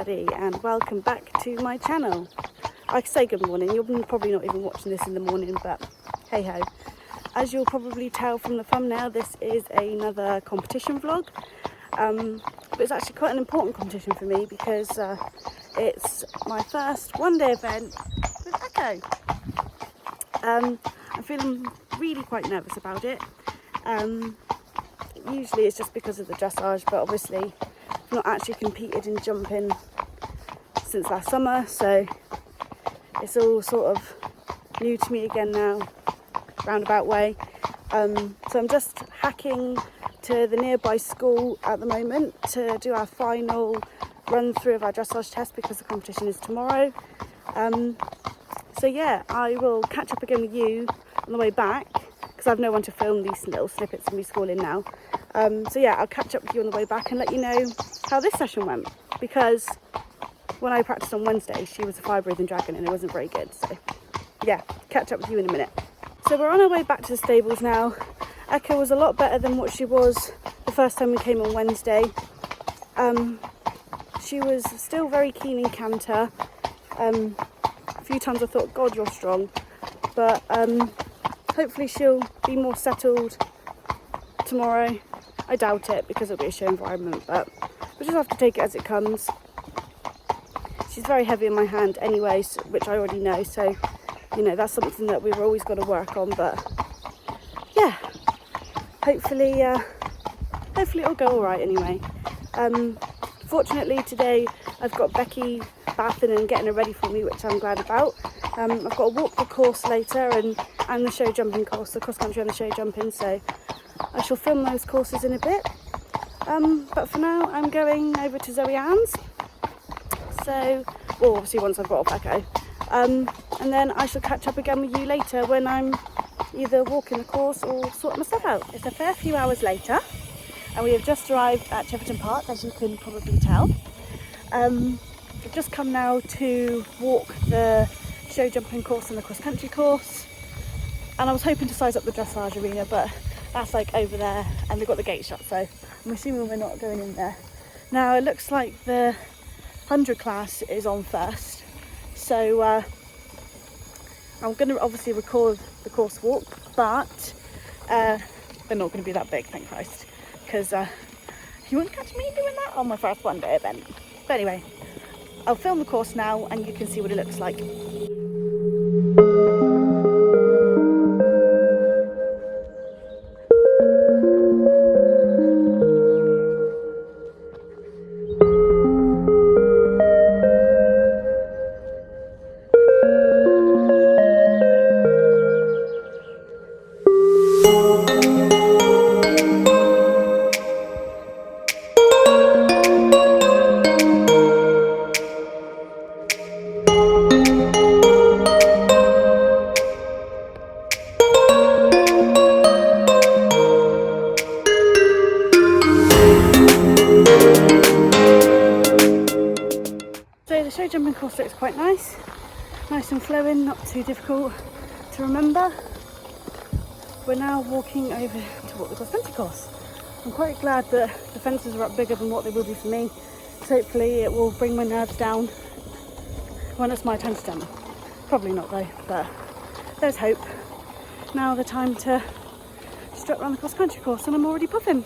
everybody and welcome back to my channel. I say good morning, you're probably not even watching this in the morning, but hey ho. As you'll probably tell from the thumbnail, this is another competition vlog, but it's actually quite an important competition for me because it's my first one-day event with Echo. I'm feeling really quite nervous about it. Usually it's just because of the dressage, but obviously I've not actually competed in jumping since last summer, so it's all sort of new to me again now, roundabout way. So I'm just hacking to the nearby school at the moment to do our final run through of our dressage test because the competition is tomorrow. So yeah, I will catch up again with you on the way back because I've no one to film these little snippets of me schooling now. So yeah, I'll catch up with you on the way back and let you know how this session went, because when I practiced on Wednesday she was a fire-breathing dragon and it wasn't very good. So yeah, catch up with you in a minute. So we're on our way back to the stables now. Echo was a lot better than what she was the first time we came on Wednesday. She was still very keen in canter. A few times I thought, God, you're strong, but hopefully she'll be more settled tomorrow. I doubt it because it'll be a show environment, but we'll just have to take it as it comes. She's very heavy in my hand anyway, which I already know, so you know that's something that we've always got to work on. But yeah, hopefully it'll go all right anyway. Fortunately today I've got Becky bathing and getting her ready for me, which I'm glad about. I've got to walk the course later and the show jumping course, the cross country and the show jumping, so I shall film those courses in a bit. But for now I'm going over to Zoe Ann's, so, well obviously once I've got off Echo, and then I shall catch up again with you later when I'm either walking the course or sorting my stuff out. It's a fair few hours later and we have just arrived at Cheffington Park, as you can probably tell. We've just come now to walk the show jumping course and the cross country course, and I was hoping to size up the dressage arena, but that's like over there and they've got the gate shut, so I'm assuming we're not going in there. Now it looks like the 100 class is on first, so I'm going to obviously record the course walk, but they're not going to be that big, thank Christ, because you won't catch me doing that on my first one-day event. But anyway, I'll film the course now and you can see what it looks like. So the show jumping course looks quite nice and flowing, not too difficult to remember. We're now walking over to walk the cross country course. I'm quite glad that the fences are up bigger than what they will be for me, so hopefully it will bring my nerves down when it's my turn to jump. Probably not though, but there's hope. Now the time to strut around the cross country course and I'm already puffing.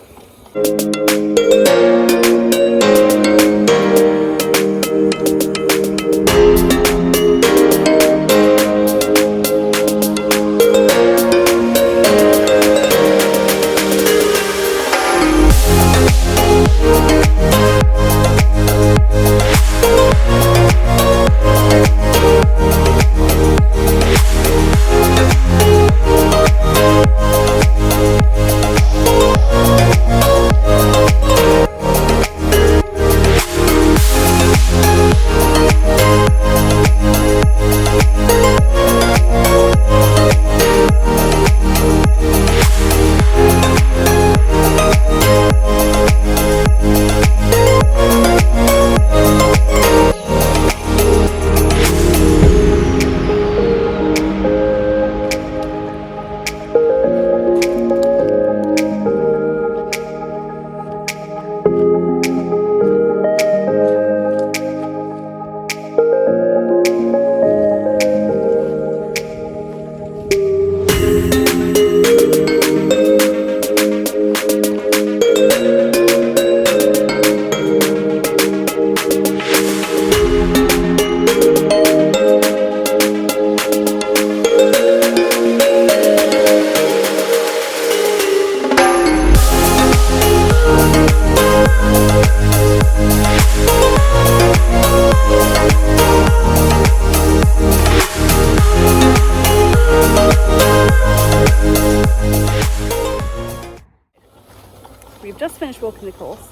just finished walking the course.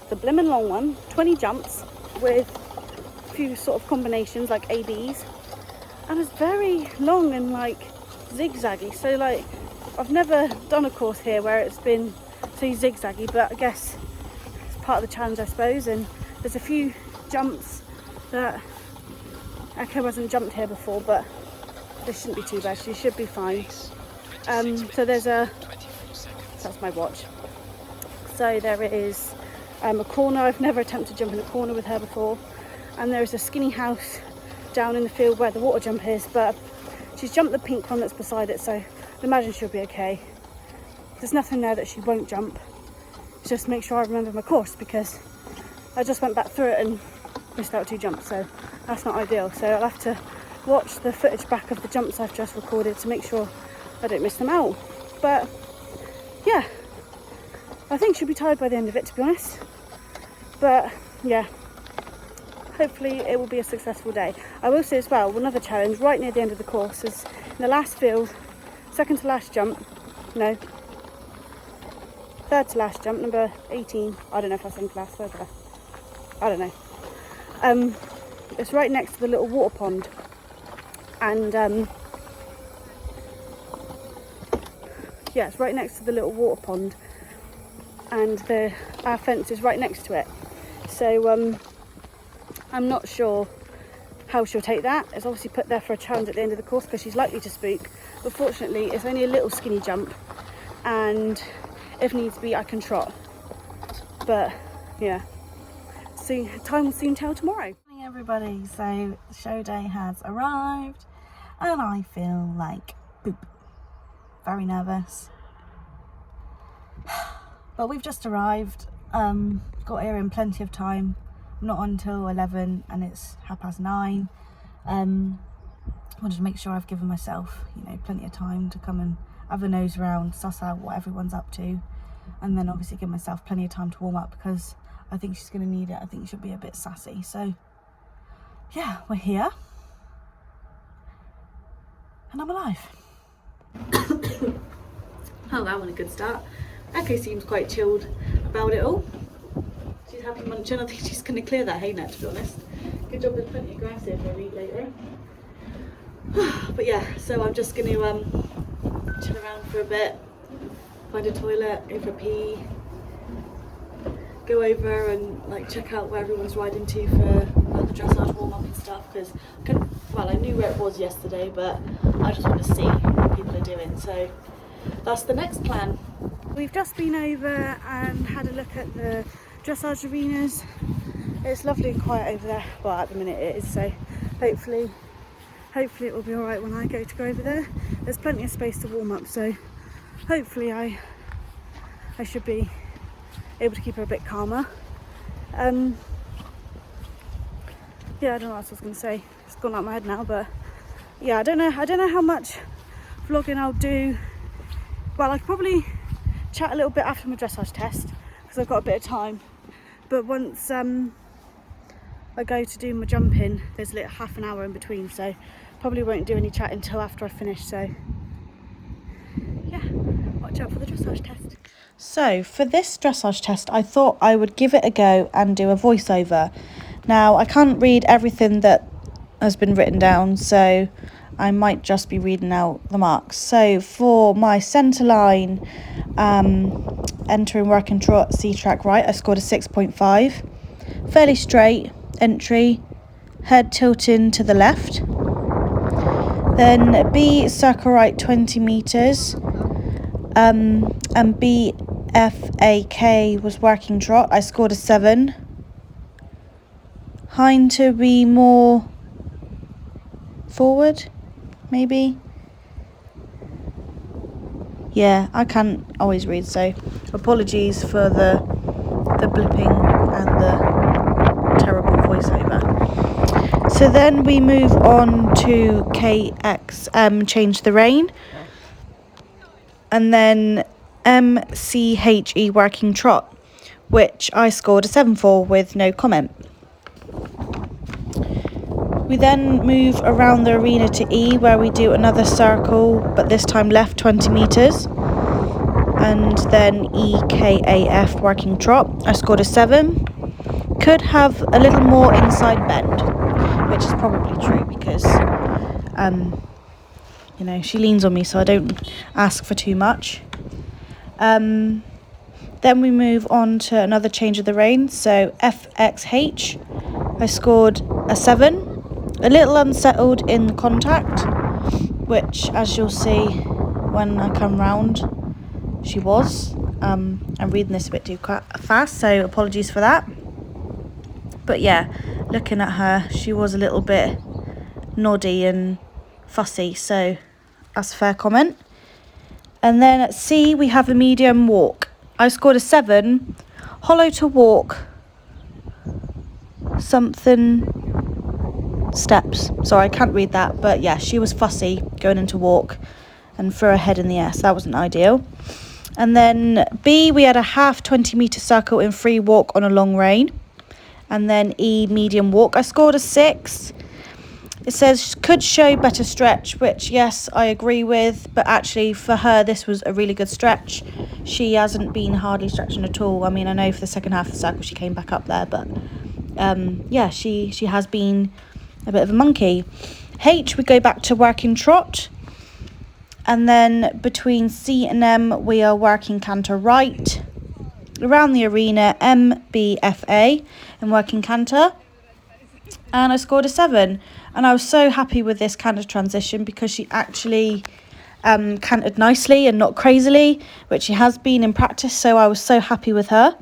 It's a blimmin' long one, 20 jumps with a few sort of combinations like ABs, and it's very long and like zigzaggy. So like, I've never done a course here where it's been so zigzaggy, but I guess it's part of the challenge, I suppose. And there's a few jumps that Echo hasn't jumped here before, but this shouldn't be too bad. She should be fine. So there's that's my watch. So there is a corner. I've never attempted to jump in a corner with her before, and there is a skinny house down in the field where the water jump is, but she's jumped the pink one that's beside it, so I imagine she'll be okay. There's nothing there that she won't jump. Just make sure I remember my course, because I just went back through it and missed out 2 jumps, so that's not ideal. So I'll have to watch the footage back of the jumps I've just recorded to make sure I don't miss them out. But yeah, I think she'll be tired by the end of it, to be honest. But yeah, hopefully it will be a successful day. I will say as well, another challenge right near the end of the course is in the last field, second to last jump, no, third to last jump, number 18. I don't know if that's second to last, third to last, I don't know. It's right next to the little water pond, and yeah, it's right next to the little water pond, and our fence is right next to it. So I'm not sure how she'll take that. It's obviously put there for a challenge at the end of the course because she's likely to spook, but fortunately it's only a little skinny jump, and if needs be I can trot. But yeah, so time will soon tell tomorrow. Morning everybody, so the show day has arrived and I feel like poop. Very nervous, but we've just arrived. Got here in plenty of time, not until 11 and it's 9:30. Wanted to make sure I've given myself, plenty of time to come and have a nose around, suss out what everyone's up to, and then obviously give myself plenty of time to warm up, because I think she's going to need it. I think she'll be a bit sassy. So yeah, we're here and I'm alive. Oh, that was a good start. Echo seems quite chilled about it all. She's happy munching. I think she's going to clear that hay net, to be honest. Good job, there's plenty of grass here for her to eat later. But yeah, so I'm just going to chill around for a bit, find a toilet, go for a pee, go over and like check out where everyone's riding to for the dressage warm up and stuff, because I knew where it was yesterday, but I just want to see what people are doing. So that's the next plan. We've just been over and had a look at the dressage arenas. It's lovely and quiet over there. Well, at the minute it is, so hopefully it will be alright when I go over there. There's plenty of space to warm up, so hopefully I should be able to keep her a bit calmer. Yeah, I don't know what else I was going to say. It's gone out of my head now, but yeah, I don't know how much vlogging I'll do. Well, I could probably chat a little bit after my dressage test because I've got a bit of time. But once I go to do my jumping, there's a little half an hour in between, so probably won't do any chat until after I finish. So yeah, watch out for the dressage test. So for this dressage test, I thought I would give it a go and do a voiceover. Now, I can't read everything that has been written down, so I might just be reading out the marks. So for my centre line, entering working trot, C-track right, I scored a 6.5. Fairly straight entry, head tilting to the left. Then B, circle right 20 metres, and BFAK was working trot, I scored a 7. Hind to be more forward, maybe. Yeah, I can't always read, so apologies for the blipping and the terrible voiceover. So then we move on to KX, change the rein, and then MCHE working trot, which I scored a 7.4 with no comment. We then move around the arena to E, where we do another circle, but this time left 20 metres. and then EKAF working trot. I scored a 7. Could have a little more inside bend, which is probably true because you know, she leans on me, so I don't ask for too much. Then we move on to another change of the rein. So FXH, I scored a 7. A little unsettled in contact, which, as you'll see when I come round, she was. I'm reading this a bit too fast, so apologies for that. But yeah, looking at her, she was a little bit noddy and fussy, so that's a fair comment. And then at C, we have the medium walk. I scored a 7. Hollow to walk something steps. Sorry, I can't read that, but yeah, she was fussy going into walk and threw her head in the air, so that wasn't ideal. And then B, we had a half 20-metre circle in free walk on a long rein. And then E, medium walk. I scored a 6. It says could show better stretch, which yes, I agree with, but actually for her this was a really good stretch. She hasn't been hardly stretching at all. I mean, I know for the second half of the circle she came back up there, but yeah, she has been a bit of a monkey. H, we go back to working trot, and then between C and M we are working canter right. Around the arena, MBFA and working canter, and I scored a 7. And I was so happy with this canter transition because she actually cantered nicely and not crazily, which she has been in practice, so I was so happy with her.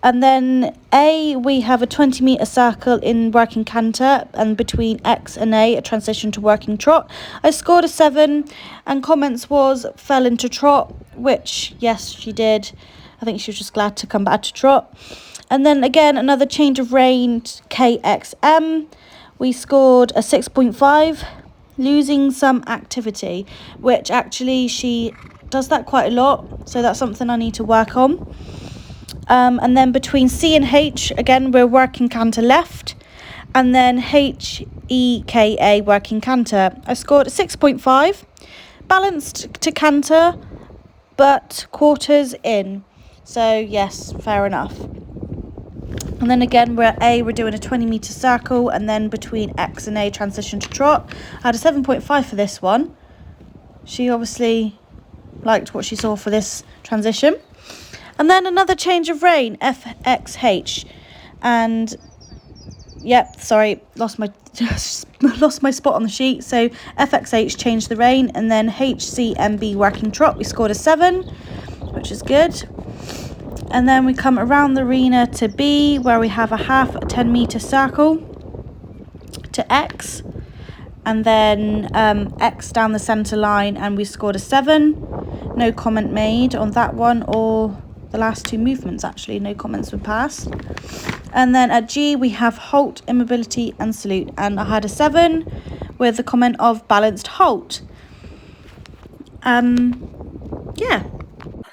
And then A, we have a 20-metre circle in working canter, and between X and A transition to working trot. I scored a 7, and comments was fell into trot, which yes, she did. I think she was just glad to come back to trot. And then again, another change of rein, KXM. We scored a 6.5, losing some activity, which actually she does that quite a lot. So that's something I need to work on. And then between C and H, again, we're working canter left. And then HEKA working canter. I scored a 6.5, balanced to canter, but quarters in. So yes, fair enough. And then again, we're at A, we're doing a 20-metre circle, and then between X and A, transition to trot. I had a 7.5 for this one. She obviously liked what she saw for this transition. And then another change of rein, FXH. And, yep, sorry, lost my spot on the sheet. So FXH changed the rein, and then HCMB working trot. We scored a 7, which is good. And then we come around the arena to B, where we have a half 10-metre circle to X, and then X down the centre line, and we scored a 7. No comment made on that one, or the last 2 movements actually, no comments were passed. And then at G we have halt, immobility and salute, and I had a 7 with the comment of balanced halt. Yeah.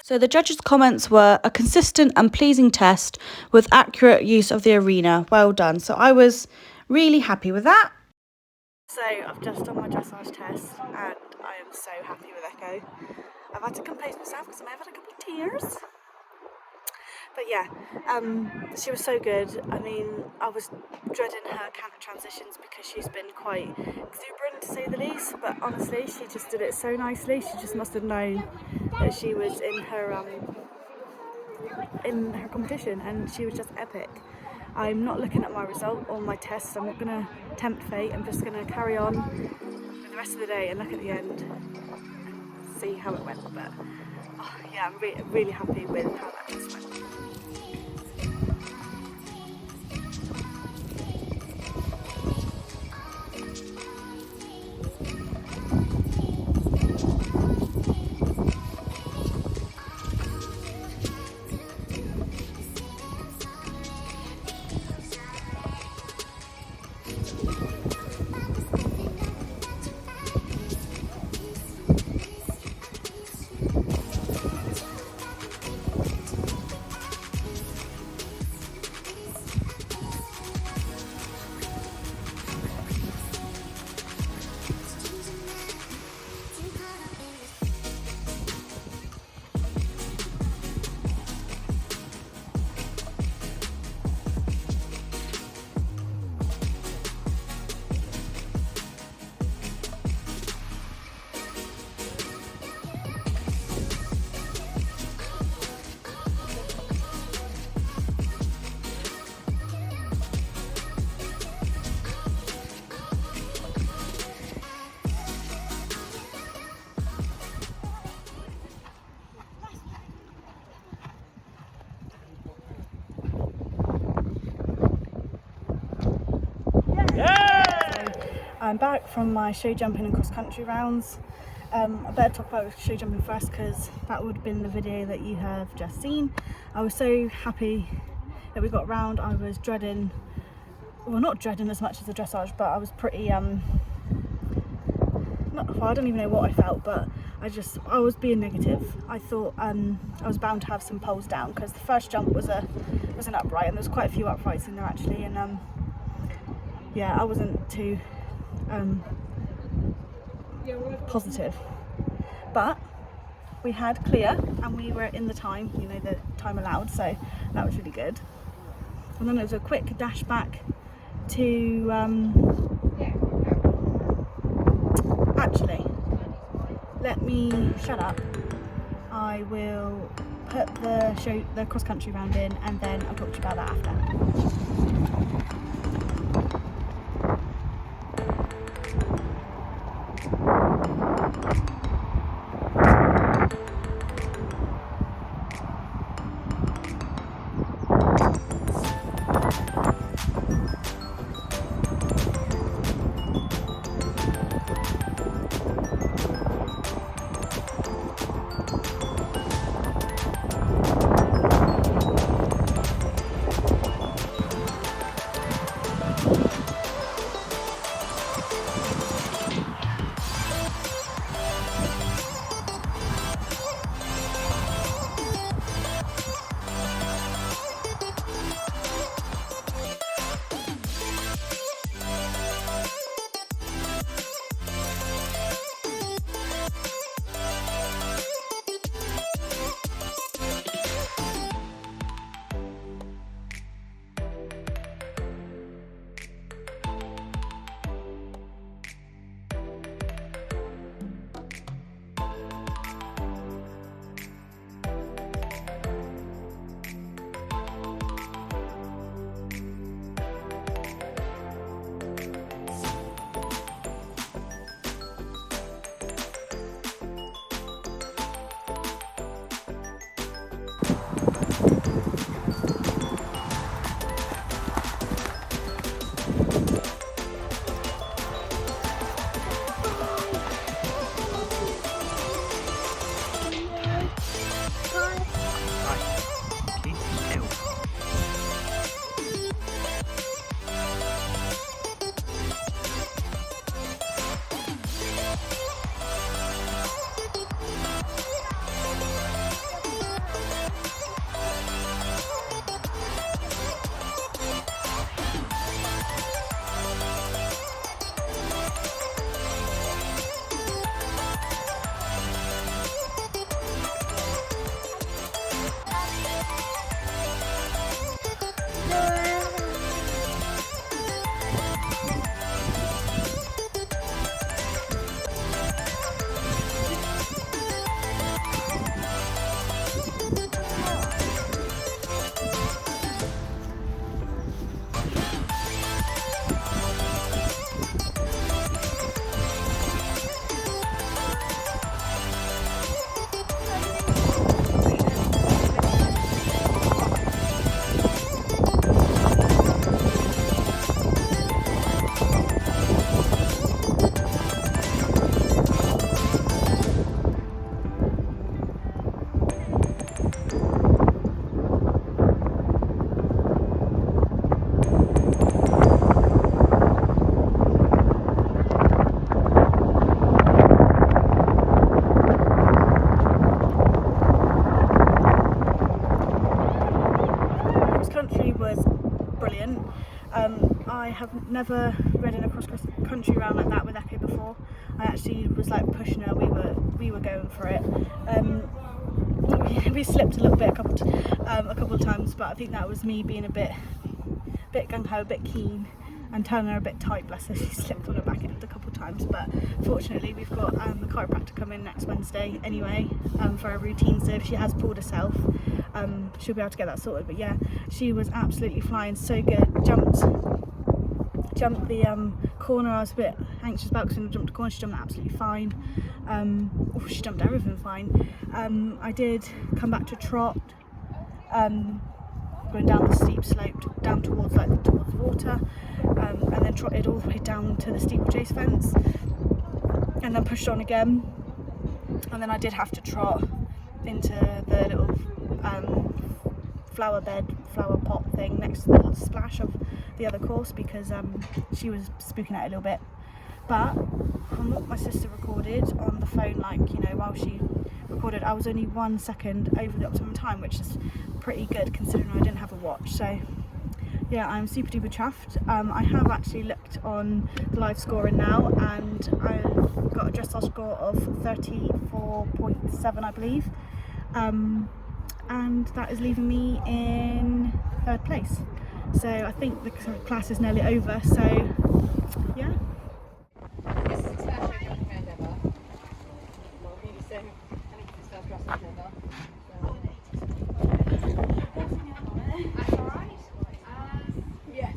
So the judges' comments were a consistent and pleasing test with accurate use of the arena. Well done. So I was really happy with that. So I've just done my dressage test and I am so happy with Echo. I've had to compose myself because I have had a couple of tears. But yeah, she was so good. I mean, I was dreading her canter transitions because she's been quite exuberant, to say the least. But honestly, she just did it so nicely. She just must have known that she was in her competition, and she was just epic. I'm not looking at my result or my tests. I'm not going to tempt fate. I'm just going to carry on with the rest of the day and look at the end and see how it went. But oh, yeah, I'm really happy with how that just went. I'm back from my show jumping and cross country rounds. I better talk about show jumping first because that would have been the video that you have just seen. I was so happy that we got round. I was dreading, well, not dreading as much as the dressage, but I was pretty I don't even know what I felt, but I was being negative. I thought I was bound to have some poles down because the first jump was an upright, and there was quite a few uprights in there actually, and yeah, I wasn't too positive, but we had clear and we were in the time, you know, the time allowed, so that was really good. And then it was a quick dash back to actually, let me shut up. I will put the cross country round in, and then I'll talk to you about that after. I have never ridden a cross country round like that with Echo before. I actually was like pushing her. We were going for it. We slipped a little bit a couple of times, but I think that was me being a bit gung ho, a bit keen, and telling her a bit tight. Bless her, she slipped on her back end a couple of times. But fortunately, we've got the chiropractor coming next Wednesday anyway for a routine. So if she has pulled herself, she'll be able to get that sorted. But yeah, she was absolutely flying, so good. Jumped the corner. I was a bit anxious about because when I jumped the corner, she jumped absolutely fine. She jumped everything fine. I did come back to trot, going down the steep slope down towards the water. and then trotted all the way down to the steeplechase fence, and then pushed on again. And then I did have to trot into the little flower pot thing next to the splash of the other course, because she was spooking out a little bit. But from what my sister recorded on the phone, like, you know, while she recorded, I was only 1 second over the optimum time, which is pretty good considering I didn't have a watch. So yeah, I'm super duper chuffed. I have actually looked on the live scoring now, and I've got a dressage score of 34.7, I believe, and that is leaving me in 3rd place. So I think the class is nearly over, so yeah. This is his first show jumping round ever. Well, maybe so. I think it's his first dressage ever. That's alright. Yes.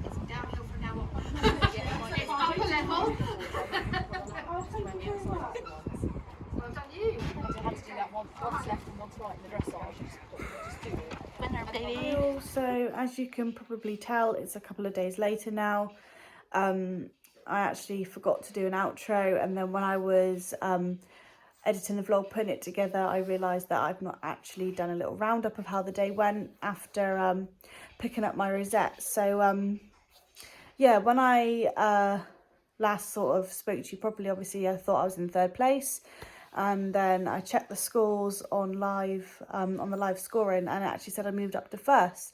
It's downhill from now on. It's upper level. Well done you. I had to do that once left and once right in the dressage. Just do it. Winner, baby. So as you can probably tell, it's a couple of days later now. I actually forgot to do an outro, and then when I was editing the vlog, putting it together, I realised that I've not actually done a little roundup of how the day went after picking up my rosette. So yeah, when I last sort of spoke to you properly, obviously I thought I was in 3rd place, and then I checked the scores on live on the live scoring, and it actually said I moved up to 1st.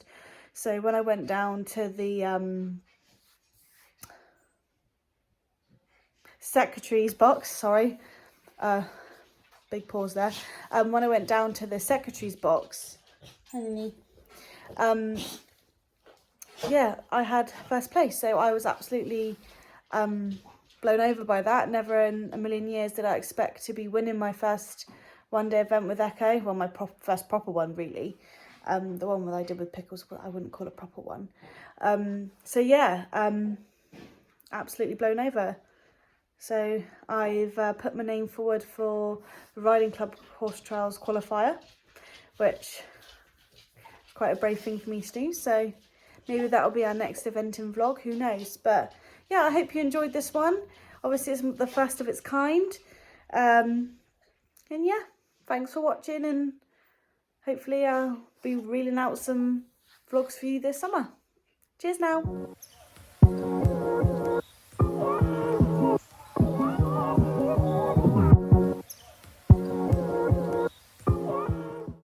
So when I went down to the secretary's box, sorry, big pause there, when I went down to the secretary's box, yeah, I had 1st place, so I was absolutely blown over by that. Never in a million years did I expect to be winning my first one-day event with Echo. Well, my first proper one, really. The one that I did with Pickles, I wouldn't call a proper one. So yeah, absolutely blown over. So I've put my name forward for the Riding Club Horse Trials qualifier, which is quite a brave thing for me to do. So maybe that'll be our next eventing vlog, who knows. But yeah, I hope you enjoyed this one. Obviously it's the first of its kind. And yeah, thanks for watching, and hopefully I'll be reeling out some vlogs for you this summer. Cheers now.